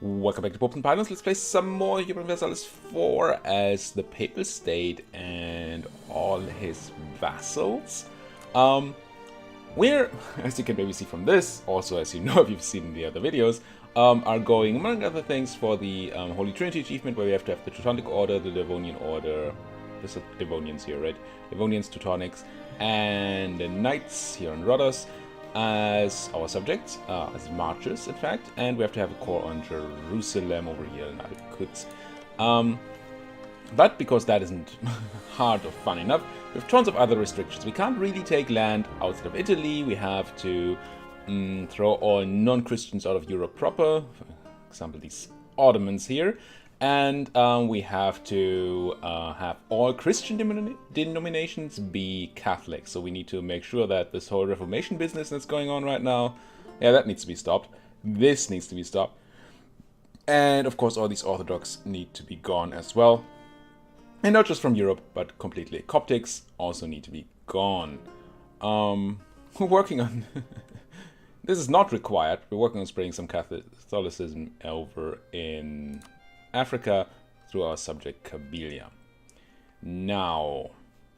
Welcome back to Popes and Pylons. Let's play some more Europa Universalis IV as the Papal State and all his vassals. We're, as you can maybe see from this, also as you know if you've seen the other videos, are going, among other things, for the Holy Trinity achievement, where we have to have the Teutonic Order, the Livonian Order, there's Livonians here, right? Livonians, Teutonics, and the Knights here on Rhodos as our subjects, as marchers, in fact, and we have to have a core on Jerusalem over here in Al-Quds. But because that isn't hard or fun enough, we have tons of other restrictions. We can't really take land outside of Italy. We have to throw all non-Christians out of Europe proper, for example, these Ottomans here. And we have to have all Christian denominations be Catholic. So we need to make sure that this whole Reformation business that's going on right now, yeah, that needs to be stopped. This needs to be stopped. And of course, all these Orthodox need to be gone as well. And not just from Europe, but completely. Coptics also need to be gone. We're working on... This is not required. We're working on spreading some Catholicism over in Africa through our subject Kabylia. Now,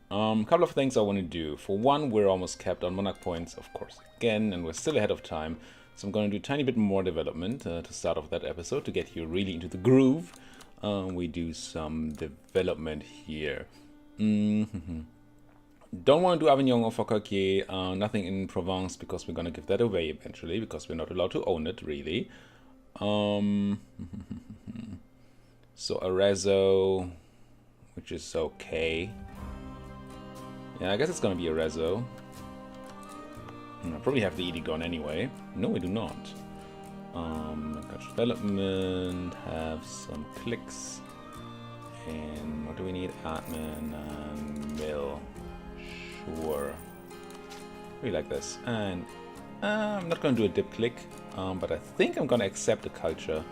a couple of things I want to do. For one, we're almost capped on monarch points, of course, again, and we're still ahead of time. So I'm going to do a tiny bit more development to start off that episode, to get you really into the groove. We do some development here. Don't want to do Avignon or Forcalquier, nothing in Provence, because we're going to give that away eventually, because we're not allowed to own it, really. So Arezzo, which is okay. Yeah, I guess it's going to be Arezzo. I probably have the Edict gone anyway. No, we do not. Development, have some clicks. And what do we need? Admin and mill. Sure. Really like this. And I'm not going to do a dip click, but I think I'm going to accept the culture.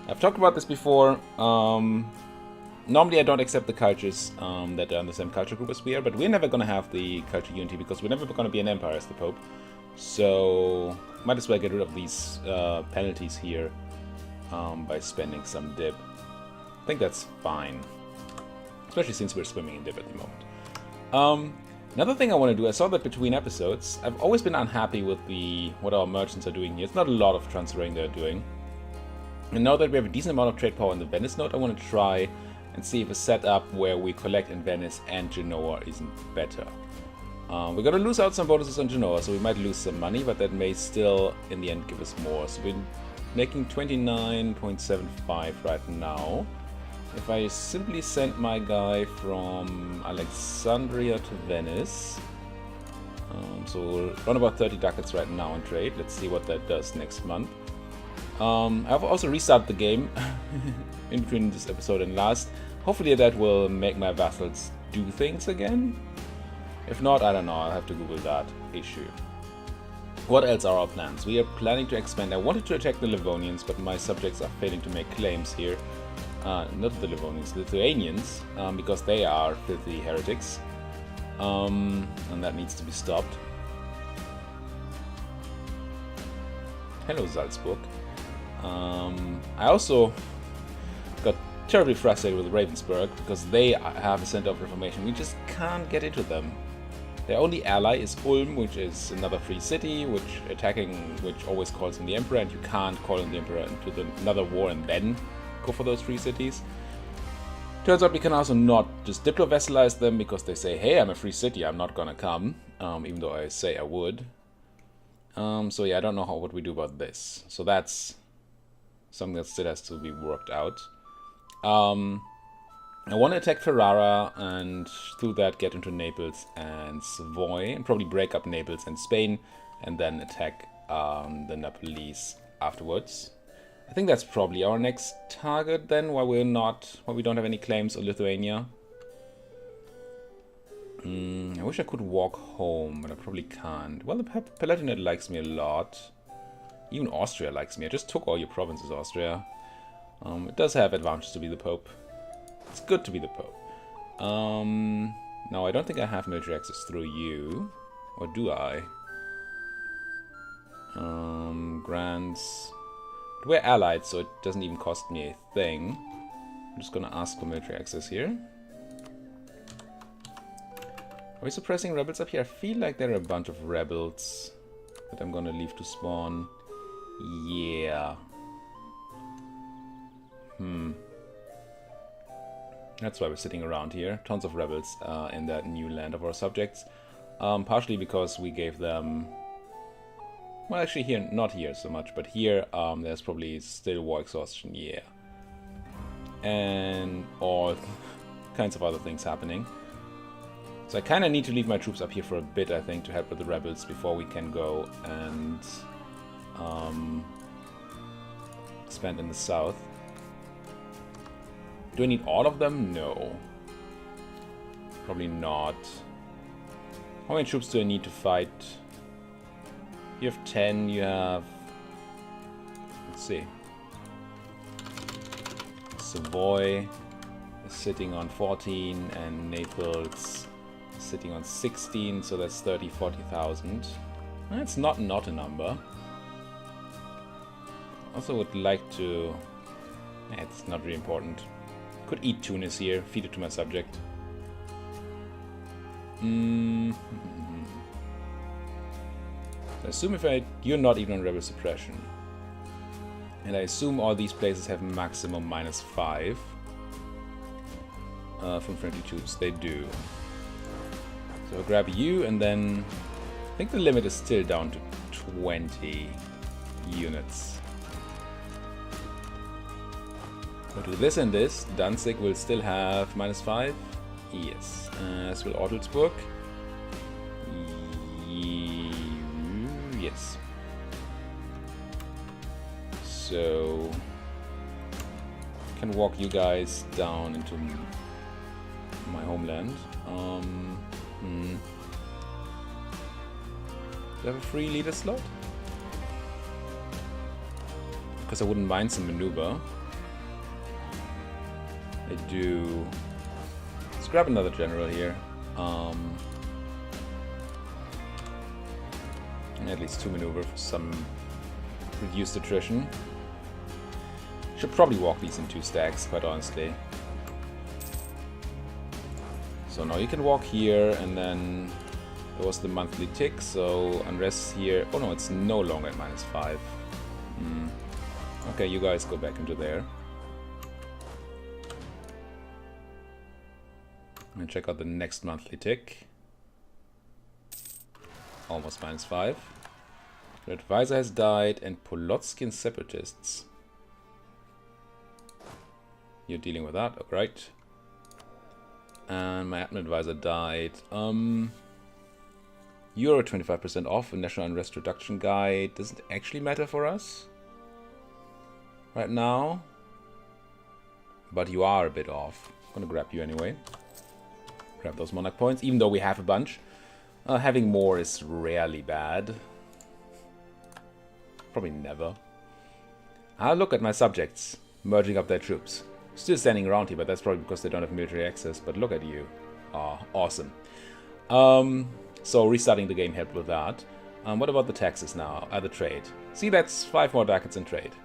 I've talked about this before. Normally I don't accept the cultures that are in the same culture group as we are, but we're never going to have the culture unity because we're never going to be an empire as the Pope. So might as well get rid of these penalties here by spending some dip. I think that's fine, especially since we're swimming in dip at the moment. Another thing I want to do, I saw that between episodes, I've always been unhappy with what our merchants are doing here. It's not a lot of transferring they're doing. And now that we have a decent amount of trade power in the Venice node, I want to try and see if a setup where we collect in Venice and Genoa isn't better. We're going to lose out some bonuses on Genoa, so we might lose some money, but that may still, in the end, give us more. So we're making 29.75 right now. If I simply send my guy from Alexandria to Venice, so we're around about 30 ducats right now in trade. Let's see what that does next month. I've also restarted the game in between this episode and last. Hopefully that will make my vassals do things again. If not, I don't know, I'll have to Google that issue. What else are our plans? We are planning to expand. I wanted to attack the Livonians, but my subjects are failing to make claims here. Not the Livonians, the Lithuanians, because they are filthy heretics. And that needs to be stopped. Hello, Salzburg. I also got terribly frustrated with Ravensburg because they have a center of reformation. We just can't get into them. Their only ally is Ulm, which is another free city, which always calls in the emperor, and you can't call in the emperor into another war and then go for those free cities. Turns out we can also not just diplo-vassalize them because they say, hey, I'm a free city, I'm not gonna come, even though I say I would. So yeah, I don't know what we do about this. So that's something that still has to be worked out. I want to attack Ferrara and through that get into Naples and Savoy and probably break up Naples and Spain and then attack the Nepalese afterwards. I think that's probably our next target then, while we don't have any claims on Lithuania. I wish I could walk home, but I probably can't. Well, the Palatinate likes me a lot. Even Austria likes me. I just took all your provinces, Austria. It does have advantages to be the Pope. It's good to be the Pope. No, I don't think I have military access through you. Or do I? Grants. We're allied, so it doesn't even cost me a thing. I'm just gonna ask for military access here. Are we suppressing rebels up here? I feel like there are a bunch of rebels that I'm gonna leave to spawn. Yeah. That's why we're sitting around here. Tons of rebels in that new land of our subjects. Partially because we gave them... Well, actually here, not here so much, but here there's probably still war exhaustion, yeah. And all kinds of other things happening. So I kind of need to leave my troops up here for a bit, I think, to help with the rebels before we can go and expand in the south. Do I need all of them? No. Probably not. How many troops do I need to fight? You have 10, you have... Let's see. Savoy is sitting on 14 and Naples sitting on 16, so that's 40,000. That's not a number. Also would like to... it's not really important. Could eat Tunis here, feed it to my subject. I assume if you're not even on rebel suppression. And I assume all these places have maximum -5 from friendly troops. They do. So I'll grab you, and then I think the limit is still down to 20 units. But with this and this, Danzig will still have -5. Yes. As will Ortelsburg. Yes. So can walk you guys down into my homeland. Do I have a free leader slot? Because I wouldn't mind some maneuver. I do. Let's grab another general here. And at least 2 maneuver for some reduced attrition. Should probably walk these in 2 stacks, quite honestly. So now you can walk here, and then there was the monthly tick, so unrest here. Oh no, it's no longer at -5. Okay, you guys go back into there. And check out the next monthly tick. Almost -5. The advisor has died, and Polotskian separatists. You're dealing with that, alright. And my admin advisor died. You're 25% off. A national unrest reduction guide doesn't actually matter for us right now, but you are a bit off. I'm gonna grab you anyway. Grab those monarch points, even though we have a bunch. Having more is rarely bad. Probably never. I'll look at my subjects merging up their troops. Still standing around here, but that's probably because they don't have military access. But look at you. Oh, awesome. So restarting the game helped with that. What about the taxes now? The trade. See, that's 5 more ducats in trade.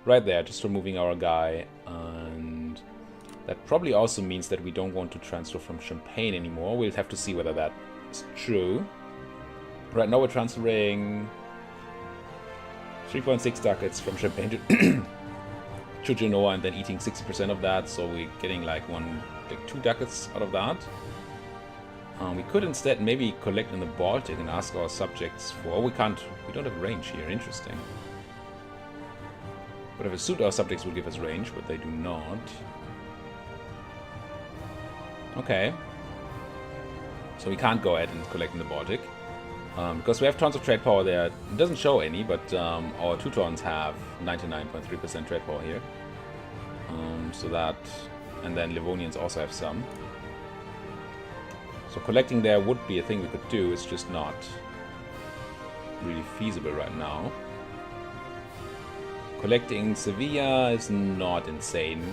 Right there, just removing our guy. And that probably also means that we don't want to transfer from Champagne anymore. We'll have to see whether that is true. Right now we're transferring 3.6 ducats from Champagne to Genoa, and then eating 60% of that, so we're getting like 2 ducats out of that. We could instead maybe collect in the Baltic and ask our subjects for... Oh, we can't. We don't have range here. Interesting. But if it suit, our subjects will give us range, but they do not. Okay. So we can't go ahead and collect in the Baltic. Because we have tons of trade power there. It doesn't show any, but our Teutons have 99.3% trade power here. So that... And then Livonians also have some. So collecting there would be a thing we could do. It's just not really feasible right now. Collecting Sevilla is not insane.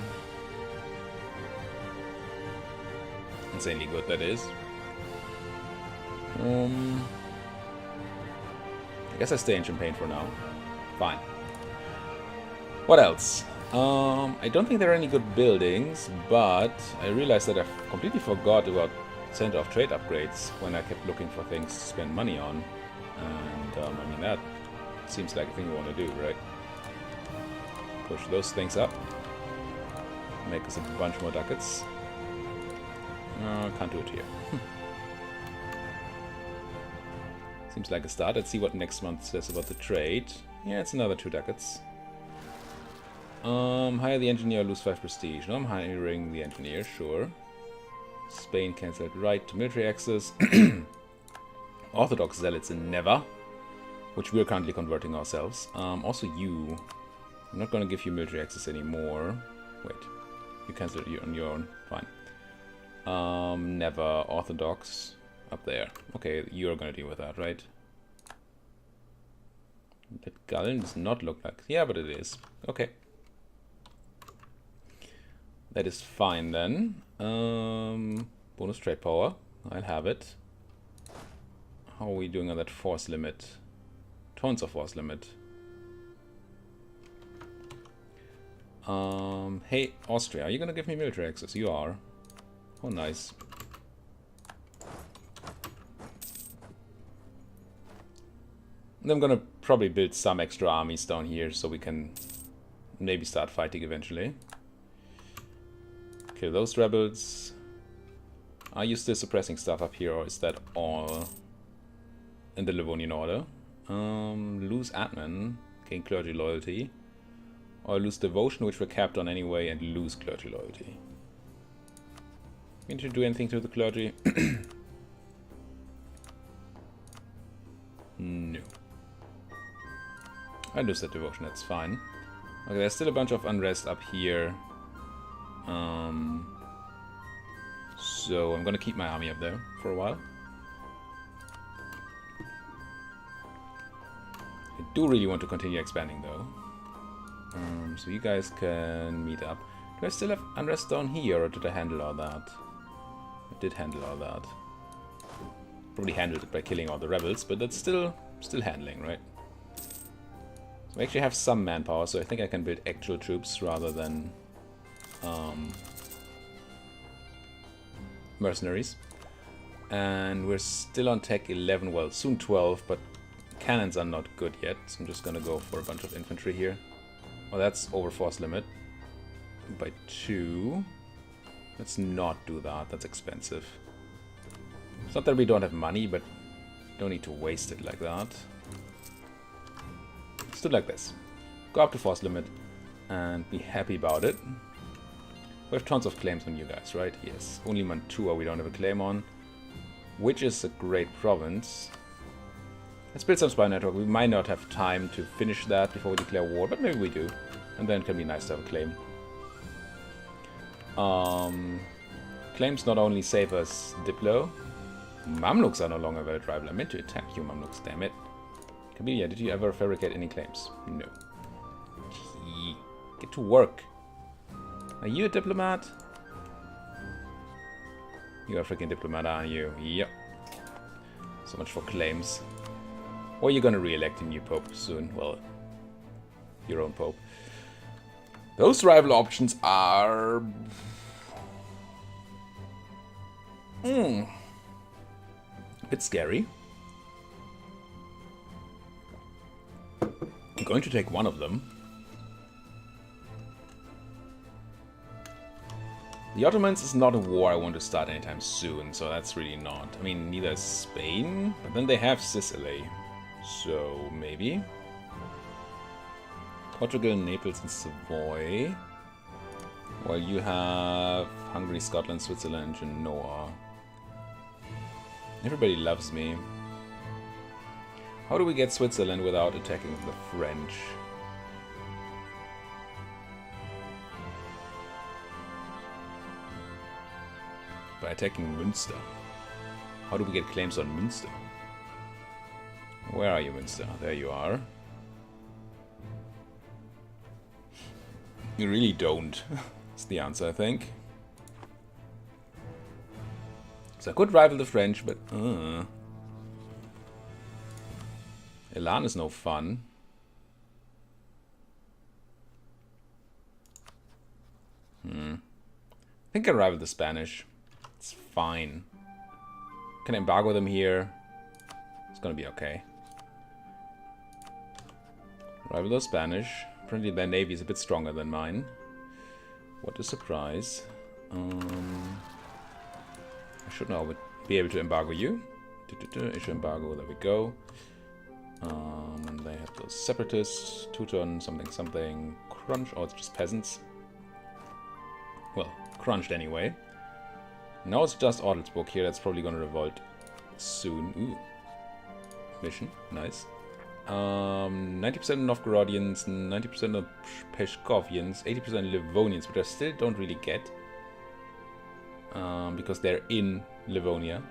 Insanely good, that is. I guess I stay in Champagne for now. Fine. What else? I don't think there are any good buildings, but I realized that I completely forgot about Center of Trade upgrades when I kept looking for things to spend money on. And, I mean, that seems like a thing we want to do, right? Push those things up. Make us a bunch more ducats. Can't do it here. Seems like a start. Let's see what next month says about the trade. Yeah, it's another 2 ducats. Hire the engineer, lose 5 prestige. No, I'm hiring the engineer, sure. Spain cancelled right to military access. Orthodox zealots in never, which we're currently converting ourselves. Also you. I'm not going to give you military access anymore. Wait, you cancelled it on your own. Fine. Never Orthodox up there. Okay, you're going to deal with that, right? That Gullen does not look like... Yeah, but it is. Okay. That is fine then. Bonus trade power. I'll have it. How are we doing on that force limit? Tons of force limit. Hey, Austria, are you gonna give me military access? You are. Oh, nice. And I'm gonna probably build some extra armies down here so we can maybe start fighting eventually. Kill those rebels. Are you still suppressing stuff up here, or is that all in the Livonian Order? Lose admin, gain clergy loyalty. Or lose devotion, which we're capped on anyway, and lose clergy loyalty. Can you do anything to the clergy? No. I lose that devotion, that's fine. Okay, there's still a bunch of unrest up here. So I'm gonna keep my army up there for a while. I do really want to continue expanding though. So you guys can meet up. Do I still have unrest down here, or did I handle all that? I did handle all that. Probably handled it by killing all the rebels, but that's still handling, right? So I actually have some manpower, so I think I can build actual troops rather than mercenaries. And we're still on tech 11, well, soon 12, but cannons are not good yet, so I'm just gonna go for a bunch of infantry here. Well, that's over force limit by 2. Let's not do that, that's expensive. It's not that we don't have money, but don't need to waste it like that. Let's do it like this. Go up to force limit and be happy about it. We have tons of claims on you guys, right? Yes. Only Mantua we don't have a claim on, which is a great province. Let's build some spy network. We might not have time to finish that before we declare war, but maybe we do. And then it can be nice to have a claim. Claims not only save us Diplo. Mamluks are no longer valid rival. I meant to attack you, Mamluks, damn it. Camellia, did you ever fabricate any claims? No. Gee, get to work. Are you a diplomat? You're a freaking diplomat, aren't you? Yep. So much for claims. Or you're gonna re-elect a new pope soon. Well, your own pope. Those rival options are... a bit scary. I'm going to take one of them. The Ottomans is not a war I want to start anytime soon, so that's really not. I mean, neither is Spain, but then they have Sicily, so maybe. Portugal, Naples, and Savoy. While you have Hungary, Scotland, Switzerland, Genoa. Everybody loves me. How do we get Switzerland without attacking the French? By attacking Münster. How do we get claims on Münster? Where are you, Münster? There you are. You really don't. That's the answer, I think. So I could rival the French, but... Elan is no fun. I think I rival the Spanish. It's fine. Can I embargo them here? It's gonna be okay. Rival the Spanish. Apparently their navy is a bit stronger than mine. What a surprise. I should now be able to embargo you. Issue embargo, there we go. And they have those separatists, Teuton, something, crunch. Oh, it's just peasants. Well, crunched anyway. Now it's just Adelsburg here, that's probably gonna revolt soon. Ooh. Mission, nice. 90% Novgorodians, 90% of Peshkovians, 80% Livonians, which I still don't really get. Because they're in Livonia.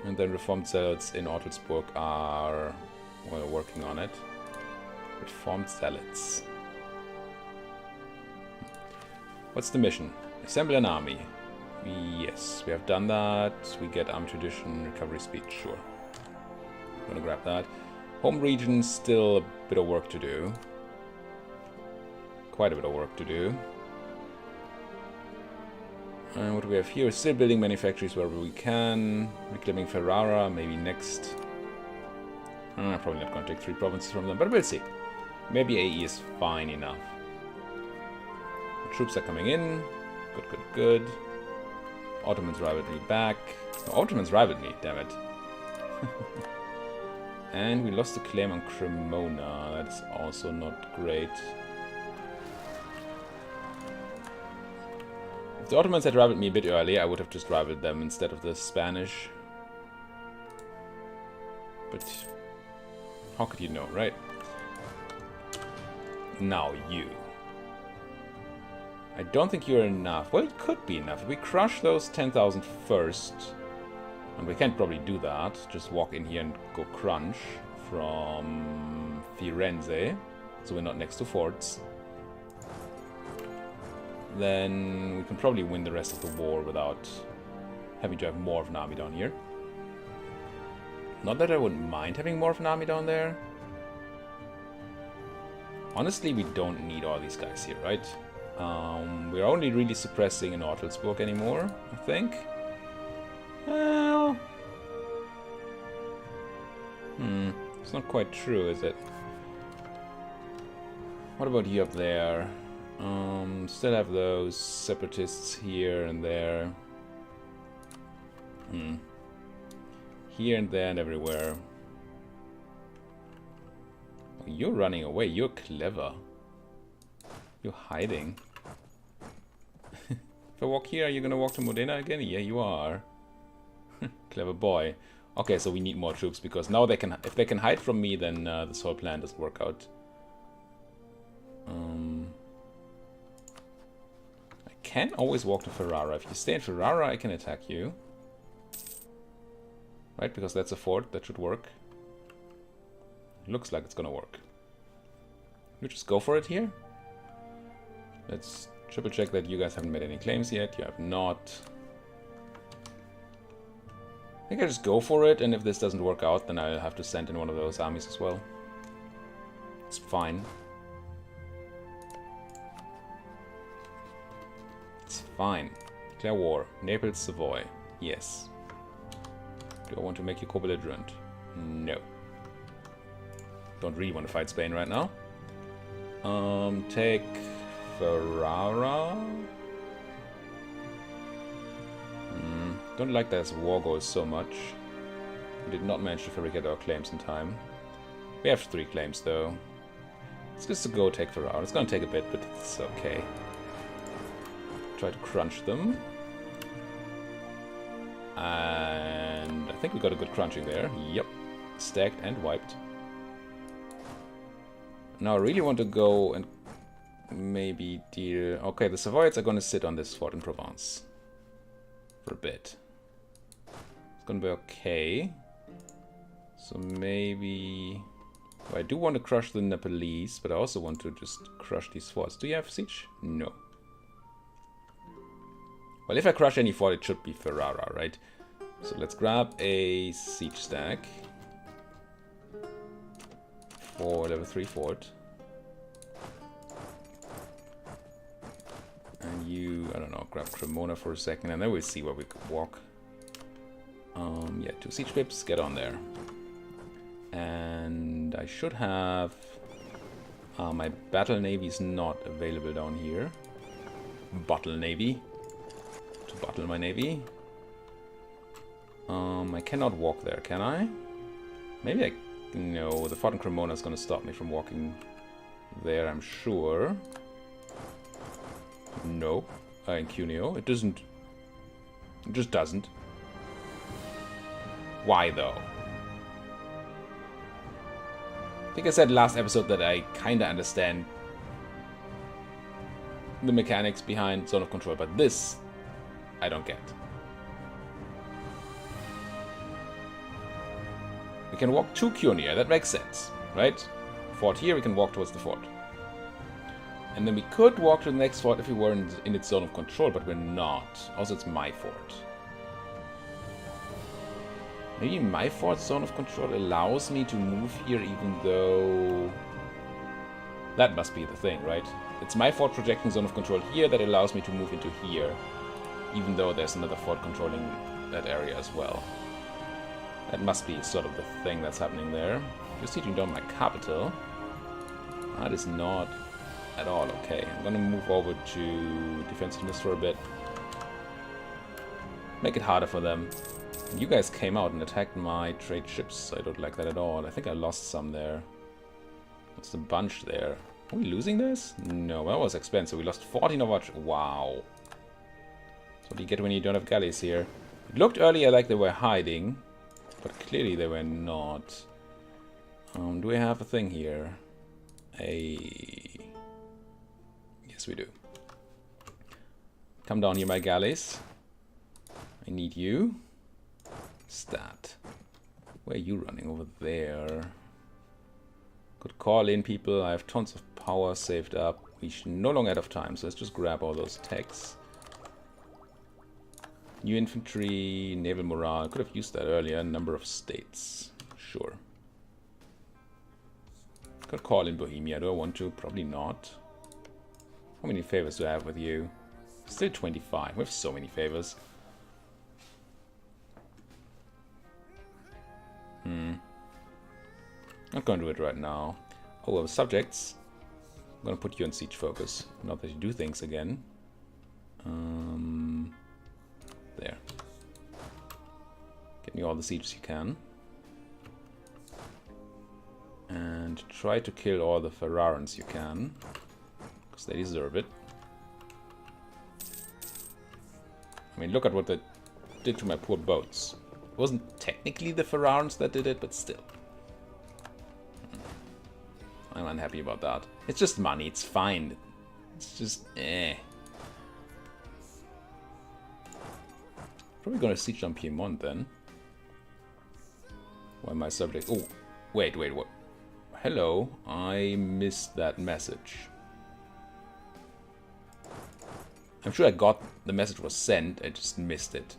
And then Reformed Zealots in Adelsburg are, well, working on it. Reformed Zealots. What's the mission? Assemble an army. Yes, we have done that. We get army tradition, recovery speed, sure. I'm gonna grab that. Home region, still a bit of work to do. Quite a bit of work to do. And what do we have here? Still building manufactories wherever we can. Reclaiming Ferrara, maybe next. Probably not going to take 3 provinces from them, but we'll see. Maybe AE is fine enough. The troops are coming in. Good, good, good. Ottomans rivaled me back. No, Ottomans rivaled me, damn it. And we lost the claim on Cremona. That's also not great. If the Ottomans had rivaled me a bit earlier, I would have just rivaled them instead of the Spanish. But how could you know, right? Now you. I don't think you're enough. Well, it could be enough. If we crush those 10,000 first, and we can't probably do that, just walk in here and go crunch from Firenze, so we're not next to forts. Then we can probably win the rest of the war without having to have more of an army down here. Not that I wouldn't mind having more of an army down there. Honestly, we don't need all these guys here, right? We're only really suppressing in Adelsburg anymore, I think. Well... it's not quite true, is it? What about you up there? Still have those separatists here and there. Here and there and everywhere. Oh, you're running away. You're clever. You're hiding. If I walk here, are you gonna walk to Modena again? Yeah, you are. Clever boy. Okay, so we need more troops because now they can. If they can hide from me, then this whole plan doesn't work out. I can always walk to Ferrara. If you stay in Ferrara, I can attack you. Right, because that's a fort. That should work. Looks like it's gonna work. You just go for it here. Let's triple check that you guys haven't made any claims yet. You have not. I think I just go for it, and if this doesn't work out, then I'll have to send in one of those armies as well. It's fine. It's fine. Declare war. Naples, Savoy. Yes. Do I want to make you co-belligerent? No. Don't really want to fight Spain right now. Take Ferrara. Don't like that as war goes so much. We did not manage to fabricate our claims in time. We have 3 claims though. It's just to go take Ferrara. It's gonna take a bit, but it's okay. Try to crunch them. And I think we got a good crunching there. Yep. Stacked and wiped. Now I really want to go and maybe deal... Okay, the Savoids are going to sit on this fort in Provence. For a bit. It's going to be okay. So maybe... Well, I do want to crush the Nepalese, but I also want to just crush these forts. Do you have siege? No. Well, if I crush any fort, it should be Ferrara, right? So let's grab a siege stack. For level 3 fort. you, I don't know, grab Cremona for a second, and then we'll see where we could walk. Yeah, 2 siege ships, get on there. And I should have... my battle navy is not available down here. Battle navy. To battle my navy. I cannot walk there, can I? Maybe I... No, the fort in Cremona is going to stop me from walking there, I'm sure. No. In Cuneo. It doesn't... It just doesn't. Why, though? I think I said last episode that I kinda understand the mechanics behind Zone of Control, but this I don't get. We can walk to Cuneo, that makes sense, right? Fort here, we can walk towards the fort. And then we could walk to the next fort if we were in its zone of control, but we're not. Also, it's my fort. Maybe my fort's zone of control allows me to move here even though... That must be the thing, right? It's my fort projecting zone of control here that allows me to move into here. Even though there's another fort controlling that area as well. That must be sort of the thing that's happening there. You're sieging down my capital. That is not at all okay. I'm gonna move over to defensiveness for a bit. Make it harder for them. You guys came out and attacked my trade ships. I don't like that at all. I think I lost some there. What's the bunch there? Are we losing this? No, that was expensive. We lost 14 of our... Wow. That's what you get when you don't have galleys here. It looked earlier like they were hiding, but clearly they were not. Do we have a thing here? Yes, we do. Come down here, my galleys. I need you. Stat. Where are you running? Over there. Could call in people. I have tons of power saved up. We should no longer have time, so let's just grab all those techs. New infantry, naval morale. Could have used that earlier. Number of states. Sure. Could call in Bohemia. Do I want to? Probably not. How many favors do I have with you? Still 25. We have so many favors. Not gonna do it right now. Oh, well, subjects. I'm gonna put you on siege focus. Not that you do things again. There. Get me all the sieges you can. And try to kill all the Ferrarans you can. Because they deserve it. I mean, look at what they did to my poor boats. It wasn't technically the Ferrarans that did it, but still. I'm unhappy about that. It's just money, it's fine. It's just, Probably gonna siege on Piedmont then. Why my subject... Oh, wait, what? Hello, I missed that message. I'm sure I got... The message was sent, I just missed it.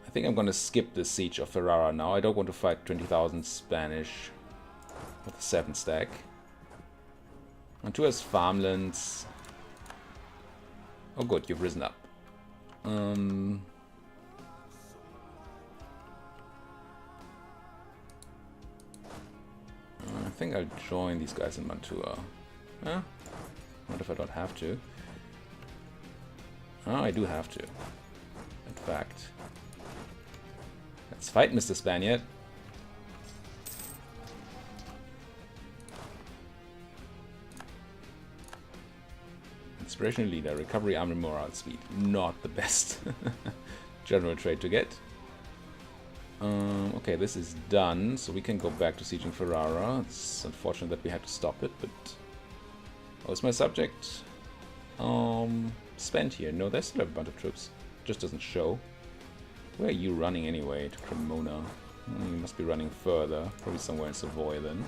I think I'm gonna skip the siege of Ferrara now. I don't want to fight 20,000 Spanish with a 7 stack. And 2 has farmlands. Oh good, you've risen up. I think I'll join these guys in Mantua. Not if I don't have to. Oh, I do have to. In fact. Let's fight, Mr. Spaniard. Inspirational leader, recovery, army, morale, speed. Not the best general trait to get. Okay, this is done, so we can go back to sieging Ferrara. It's unfortunate that we had to stop it, but... Oh, is my subject spent here? No, there's still a bunch of troops. Just doesn't show. Where are you running anyway? To Cremona. You must be running further. Probably somewhere in Savoy then.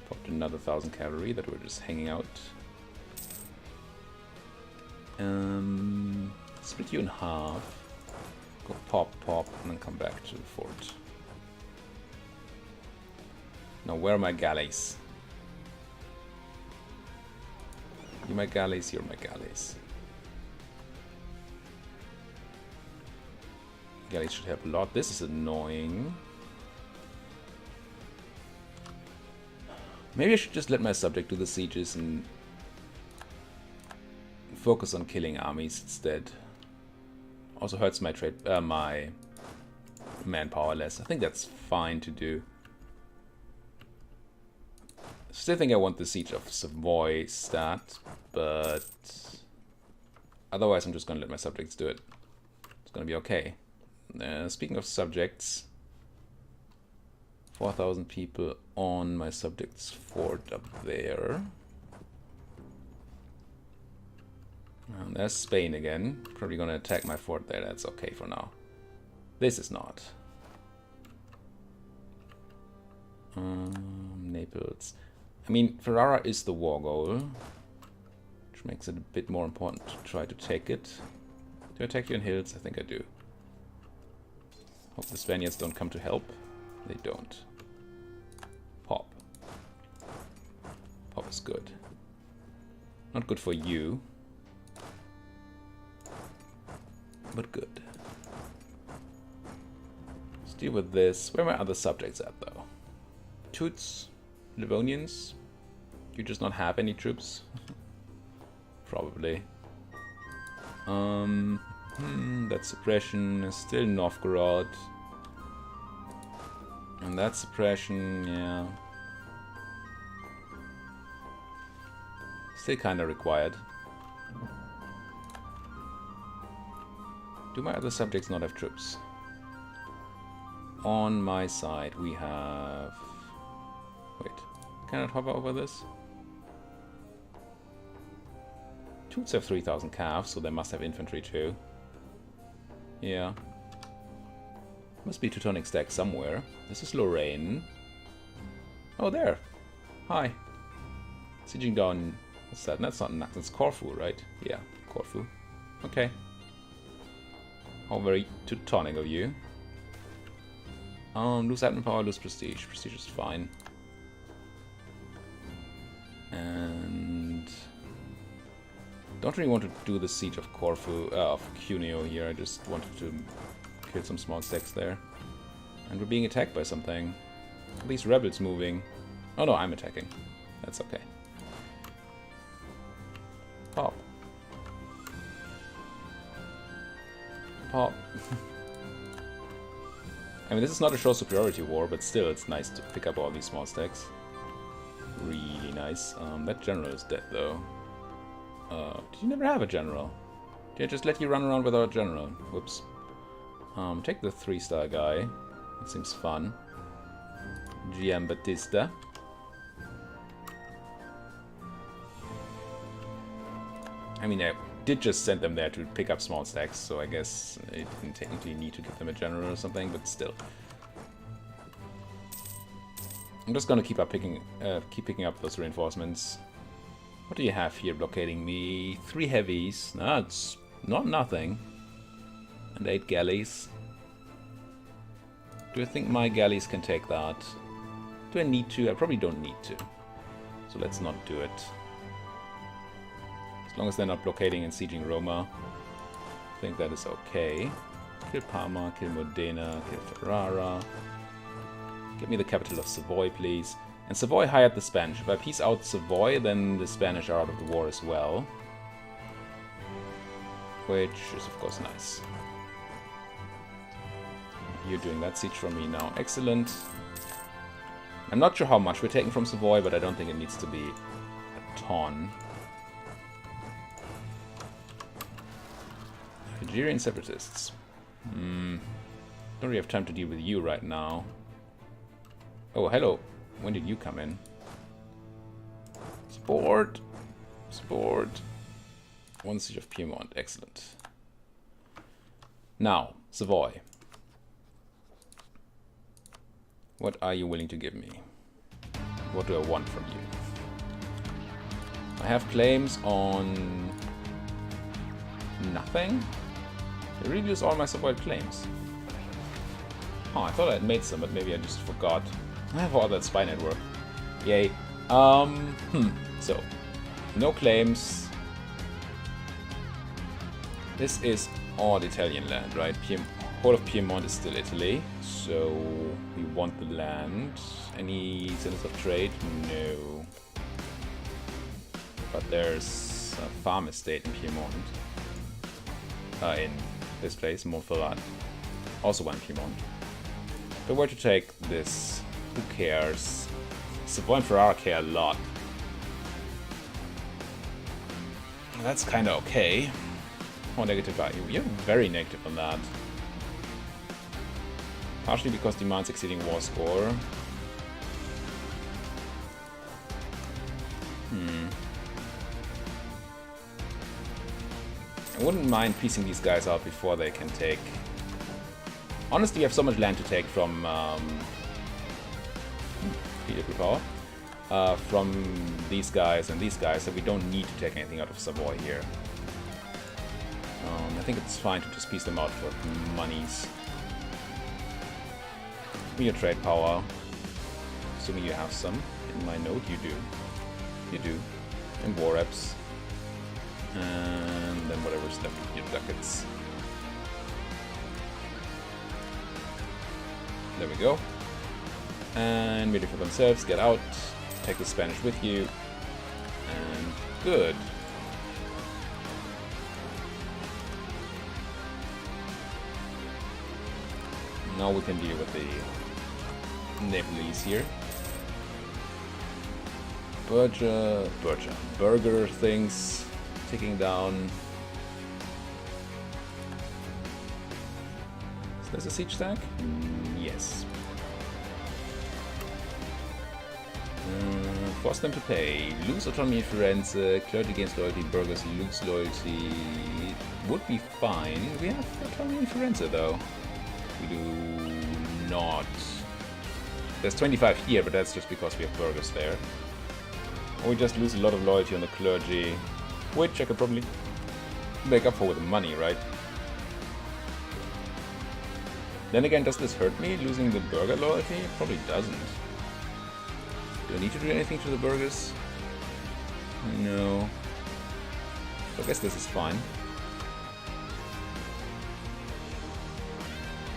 Popped another 1,000 cavalry that were just hanging out. Split you in half. Go pop, and then come back to the fort. Now, where are my galleys? You my galleys, you're my galleys. Galleys should help a lot. This is annoying. Maybe I should just let my subject do the sieges and focus on killing armies instead. Also hurts my my manpower less. I think that's fine to do. Still think I want the Siege of Savoy stat, but otherwise I'm just gonna let my subjects do it. It's gonna be okay. Speaking of subjects, 4,000 people on my subject's fort up there. And there's Spain again. Probably gonna attack my fort there. That's okay for now. This is not. Naples. I mean, Ferrara is the war goal, which makes it a bit more important to try to take it. Do I attack you in hills? I think I do. Hope the Spaniards don't come to help. They don't. Pop. Pop is good. Not good for you, but good. Let's deal with this. Where are my other subjects at, though? Teuts? Livonians? You just not have any troops? Probably. That suppression is still Novgorod. And that suppression, yeah. Still kinda required. Do my other subjects not have troops? On my side we have... Wait, can I hover over this? Teuts have 3,000 calves, so they must have infantry too. Yeah. Must be Teutonic stack somewhere. This is Lorraine. Oh, there. Hi. Sieging down... What's that? That's not Nax, that's Corfu, right? Yeah, Corfu. Okay. How very Teutonic of you. Lose admin power, lose prestige. Prestige is fine. And... don't really want to do the siege of Corfu, of Cuneo here. I just wanted to kill some small stacks there. And we're being attacked by something. Are these rebels moving? Oh no, I'm attacking. That's okay. Pop. Pop. I mean, this is not a show superiority war, but still, it's nice to pick up all these small stacks. Really nice. That general is dead, though. Did you never have a general? Did I just let you run around without a general? Whoops. Take the 3-star guy. That seems fun. Giambattista. I mean, I did just send them there to pick up small stacks, so I guess I didn't technically need to give them a general or something, but still. I'm just gonna keep picking up those reinforcements. What do you have here blockading me? 3 heavies. That's not nothing. And 8 galleys. Do I think my galleys can take that? Do I need to? I probably don't need to. So let's not do it. As long as they're not blockading and sieging Roma, I think that is okay. Kill Parma, kill Modena, kill Ferrara. Get me the capital of Savoy, please. And Savoy hired the Spanish. If I peace out Savoy, then the Spanish are out of the war as well. Which is, of course, nice. You're doing that siege for me now. Excellent. I'm not sure how much we're taking from Savoy, but I don't think it needs to be a ton. Algerian separatists. Don't really have time to deal with you right now. Oh, hello. When did you come in? Sport. Sport. 1 siege of Piedmont. Excellent. Now, Savoy. What are you willing to give me? What do I want from you? I have claims on... nothing? I really lose all my Savoy claims. Oh, I thought I had made some, but maybe I just forgot. I have all that spy network. Yay. So, no claims. This is all Italian land, right? Whole of Piedmont is still Italy, so we want the land. Any centers of trade? No. But there's a farm estate in Piedmont. In this place, Montferrat. Also one in Piedmont. If I were to take this, who cares? Savoy and Ferrara care a lot. That's kinda okay. Oh, negative value. You're very negative on that. Partially because demands exceeding war score. I wouldn't mind piecing these guys out before they can take... Honestly, we have so much land to take from... from these guys and these guys that we don't need to take anything out of Savoy here. I think it's fine to just piece them out for monies. Your trade power. Assuming you have some. In my note, you do. You do. And war reps. And then whatever's left with your ducats. There we go. And ready for themselves, get out. Take the Spanish with you. And good. Now we can deal with the Nepalese here. Burger things ticking down. Is this a siege stack? Yes. Force them to pay. Lose autonomy in Firenze. Clergy against loyalty. Burghers lose loyalty. Would be fine. We have autonomy in Firenze though. We do not. There's 25 here, but that's just because we have burghers there. Or we just lose a lot of loyalty on the clergy, which I could probably make up for with the money, right? Then again, does this hurt me, losing the burgher loyalty? It probably doesn't. Do I need to do anything to the burghers? No. So I guess this is fine.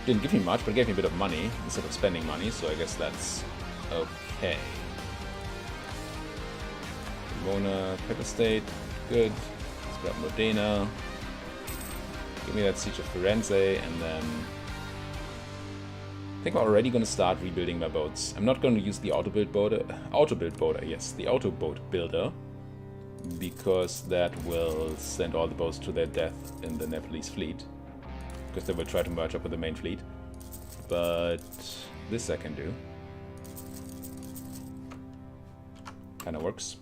Didn't give me much, but it gave me a bit of money instead of spending money, so I guess that's okay. Mona, Pepper State, good. Let's grab Modena. Give me that Siege of Firenze, and then I think I'm already going to start rebuilding my boats. I'm not going to use the auto build boater, the auto boat builder, because that will send all the boats to their death in the Nepalese fleet. Because they will try to merge up with the main fleet. But this I can do. Kinda works.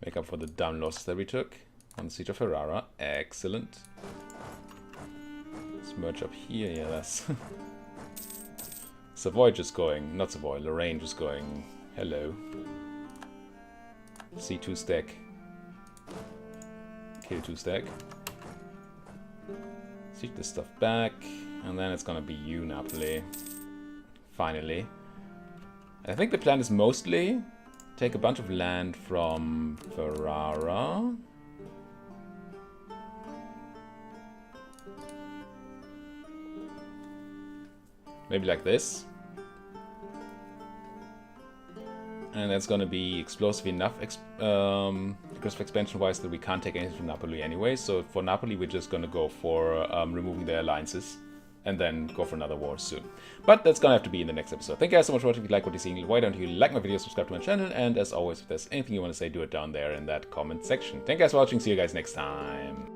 Make up for the dumb losses that we took on the Siege of Ferrara. Excellent. Let's merge up here. Yeah, that's... Savoy just going... Not Savoy, Lorraine just going... Hello. C2 stack. K2 stack. Siege this stuff back. And then it's gonna be you, Napoli. Finally. I think the plan is mostly take a bunch of land from Ferrara. Maybe like this. And that's gonna be explosive enough aggressive expansion wise that we can't take anything from Napoli anyway. So for Napoli we're just gonna go for removing their alliances and then go for another war soon. But that's gonna have to be in the next episode. Thank you guys so much for watching. If you like what you're seeing, why don't you like my video, subscribe to my channel, and as always, if there's anything you want to say, do it down there in that comment section. Thank you guys for watching. See you guys next time.